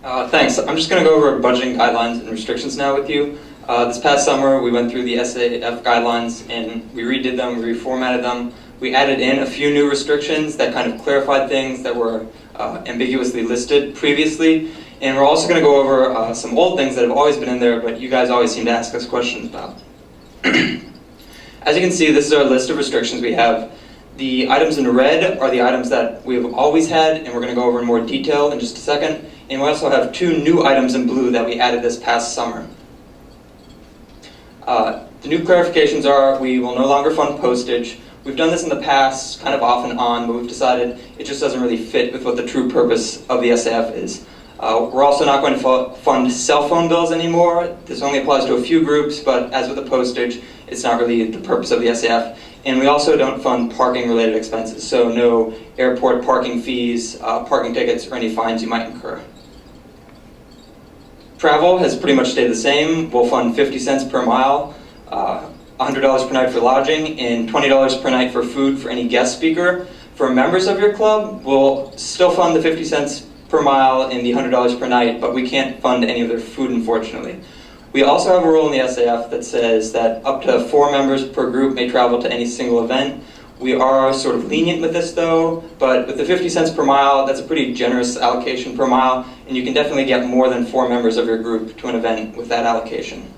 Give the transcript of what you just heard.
Thanks. I'm just going to go over budgeting guidelines and restrictions now with you. This past summer, we went through the SAF guidelines and we redid them, we reformatted them. We added in a few new restrictions that kind of clarified things that were ambiguously listed previously. And we're also going to go over some old things that have always been in there, but you guys always seem to ask us questions about. As you can see, this is our list of restrictions we have. The items in red are the items that we have always had, and we're going to go over in more detail in just a second. And we also have two new items in blue that we added this past summer. The new clarifications are we will no longer fund postage. We've done this in the past, kind of off and on, but we've decided it just doesn't really fit with what the true purpose of the SAF is. We're also not going to fund cell phone bills anymore. This only applies to a few groups, but as with the postage, it's not really the purpose of the SAF. And we also don't fund parking-related expenses, so no airport parking fees, parking tickets, or any fines you might incur. Travel has pretty much stayed the same. We'll fund 50 cents per mile, $100 per night for lodging, and $20 per night for food for any guest speaker. For members of your club, we'll still fund the 50 cents per mile and the $100 per night, but we can't fund any of their food, unfortunately. We also have a rule in the SAF that says that up to 4 members per group may travel to any single event. We are sort of lenient with this though, but with the 50 cents per mile, that's a pretty generous allocation per mile, and you can definitely get more than 4 members of your group to an event with that allocation.